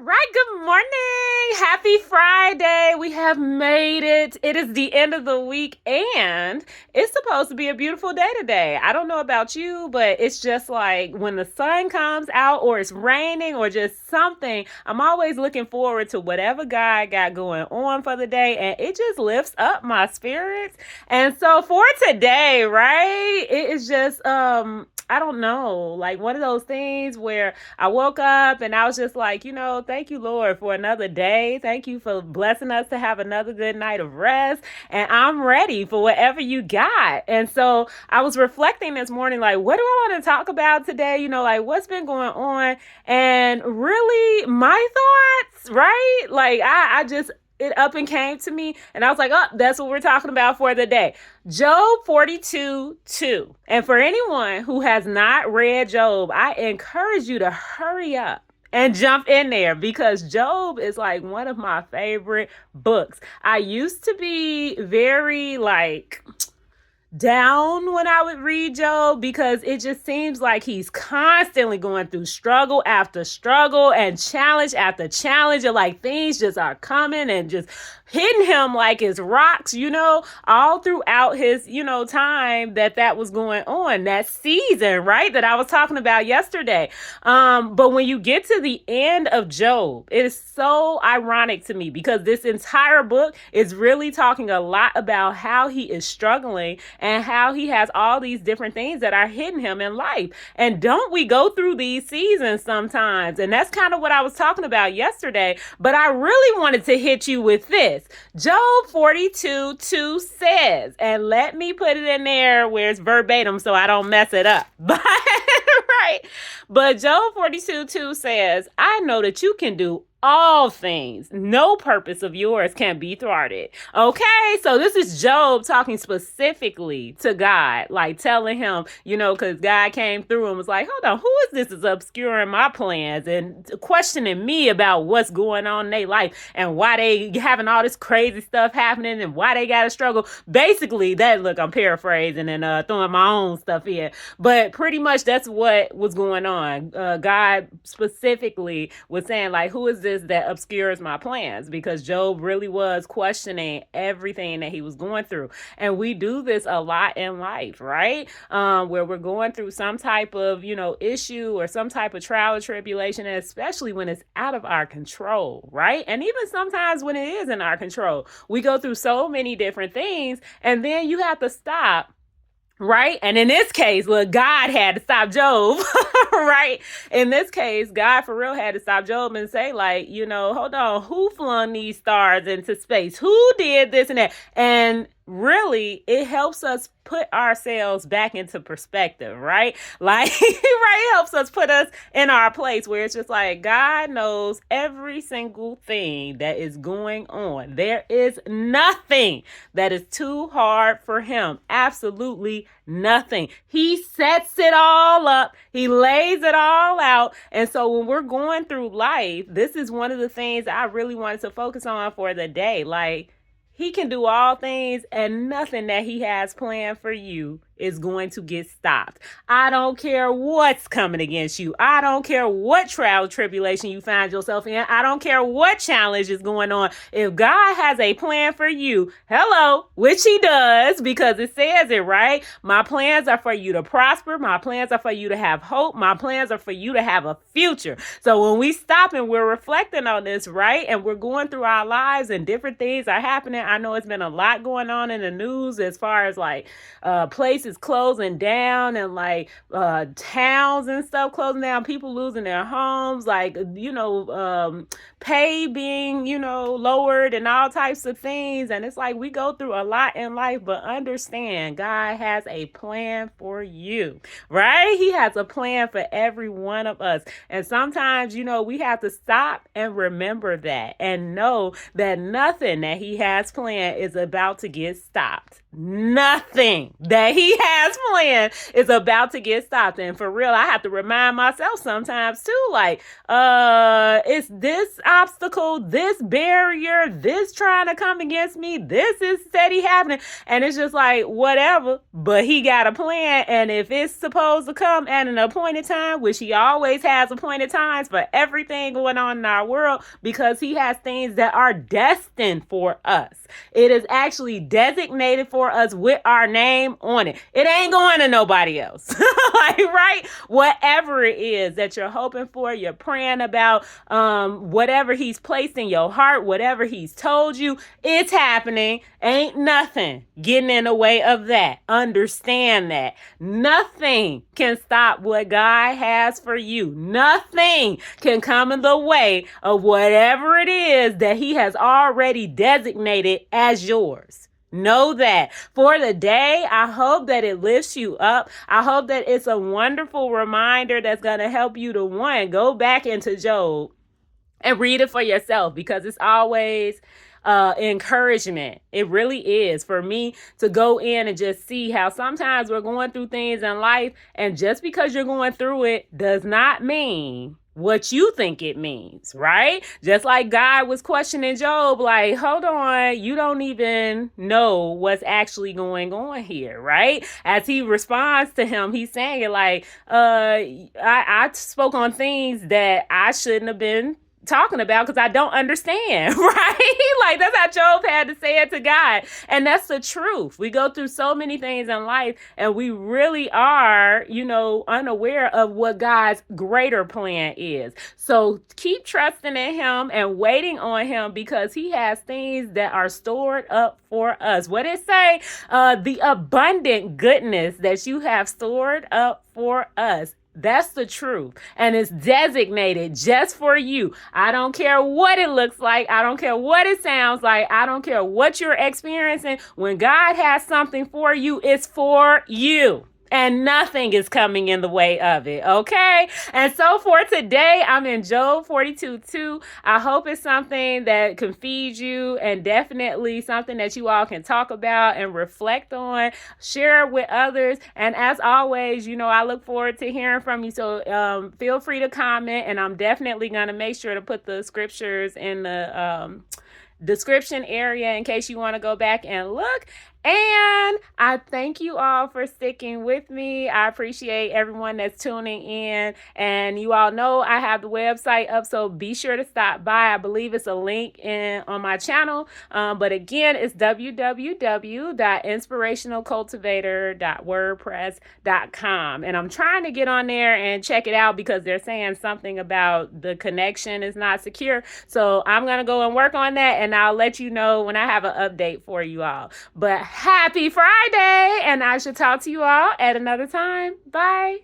right, good morning. Happy Friday. We have made it. It is the end of the week and it's supposed to be a beautiful day today. I don't know about you, but it's just like when the sun comes out or it's raining or just something, I'm always looking forward to whatever God got going on for the day and it just lifts up my spirits. And so for today, right, it is just I don't know, like one of those things where I woke up and I was just like, thank you, Lord, for another day. Thank you for blessing us to have another good night of rest. And I'm ready for whatever you got. And so I was reflecting this morning, like, what do I want to talk about today? Like what's been going on? And really, my thoughts, right? Like, I just, it up and came to me and I was like, oh, that's what we're talking about for the day. Job 42:2. And for anyone who has not read Job, I encourage you to hurry up and jump in there because Job is like one of my favorite books. I used to be very down when I would read Job because it just seems like he's constantly going through struggle after struggle and challenge after challenge, and like things just are coming and just hitting him like it's rocks, all throughout his, time that was going on, that season, right, that I was talking about yesterday. But when you get to the end of Job, it is so ironic to me because this entire book is really talking a lot about how he is struggling and how he has all these different things that are hitting him in life. And don't we go through these seasons sometimes? And that's kind of what I was talking about yesterday. But I really wanted to hit you with this. Job 42:2 says, and let me put it in there where it's verbatim so I don't mess it up. But right. But Job 42:2 says, I know that you can do all things. No purpose of yours can be thwarted. Okay, so this is Job talking specifically to God, like telling him, because God came through and was like, hold on, who is this is obscuring my plans and questioning me about what's going on in their life and why they having all this crazy stuff happening and why they got to struggle. Basically, look, I'm paraphrasing and throwing my own stuff in, but pretty much that's what was going on. God specifically was saying, like, who is this that obscures my plans? Because Job really was questioning everything that he was going through. And we do this a lot in life, right? Where we're going through some type of, issue or some type of trial or tribulation, and especially when it's out of our control, right? And even sometimes when it is in our control, we go through so many different things and then you have to stop. Right. And in this case, look, God had to stop Job. Right. In this case, God for real had to stop Job and say, like, hold on, who flung these stars into space? Who did this and that? And really, it helps us put ourselves back into perspective, right? Like, right, it helps us put us in our place where it's just like, God knows every single thing that is going on. There is nothing that is too hard for him. Absolutely nothing. He sets it all up. He lays it all out. And so when we're going through life, this is one of the things I really wanted to focus on for the day. Like, he can do all things and nothing that he has planned for you is going to get stopped. I don't care what's coming against you. I don't care what trial tribulation you find yourself in. I don't care what challenge is going on. If God has a plan for you, hello, which he does because it says it, right? My plans are for you to prosper. My plans are for you to have hope. My plans are for you to have a future. So when we stop and we're reflecting on this, right? And we're going through our lives and different things are happening. I know it's been a lot going on in the news as far as like places closing down and like towns and stuff closing down, people losing their homes, like pay being lowered and all types of things. And it's like we go through a lot in life, but understand God has a plan for you, right? He has a plan for every one of us. And sometimes we have to stop and remember that and know that nothing that he has planned is about to get stopped. Nothing that he he has planned is about to get stopped. And for real, I have to remind myself sometimes too, like, it's this obstacle, this barrier, this trying to come against me, this is steady happening. And it's just like, whatever, but he got a plan. And if it's supposed to come at an appointed time, which he always has appointed times for everything going on in our world, because he has things that are destined for us. It is actually designated for us with our name on it. It ain't going to nobody else. Like, right? Whatever it is that you're hoping for, you're praying about, whatever he's placed in your heart, whatever he's told you, it's happening. Ain't nothing getting in the way of that. Understand that. Nothing can stop what God has for you. Nothing can come in the way of whatever it is that he has already designated as yours. Know that. For the day, I hope that it lifts you up. I hope that it's a wonderful reminder that's going to help you to, one, go back into Job and read it for yourself, because it's always encouragement. It really is, for me to go in and just see how sometimes we're going through things in life, and just because you're going through it does not mean what you think it means, right? Just like God was questioning Job, like, hold on, you don't even know what's actually going on here, right? As he responds to him, he's saying it like, I spoke on things that I shouldn't have been talking about because I don't understand, right? Like, that's how Job had to say it to God. And that's the truth. We go through so many things in life and we really are, unaware of what God's greater plan is. So keep trusting in him and waiting on him, because he has things that are stored up for us. What it say? The abundant goodness that you have stored up for us. That's the truth. And it's designated just for you. I don't care what it looks like. I don't care what it sounds like. I don't care what you're experiencing. When God has something for you, it's for you. And nothing is coming in the way of it, okay? And so for today, I'm in Job 42:2. I hope it's something that can feed you, and definitely something that you all can talk about and reflect on, share with others. And as always, I look forward to hearing from you. So feel free to comment, and I'm definitely going to make sure to put the scriptures in the description area in case you want to go back and look. And I thank you all for sticking with me. I appreciate everyone that's tuning in. And you all know I have the website up, so be sure to stop by. I believe it's a link on my channel. But again, it's www.inspirationalcultivator.wordpress.com. And I'm trying to get on there and check it out, because they're saying something about the connection is not secure. So I'm going to go and work on that, and I'll let you know when I have an update for you all. But happy Friday, and I shall talk to you all at another time. Bye.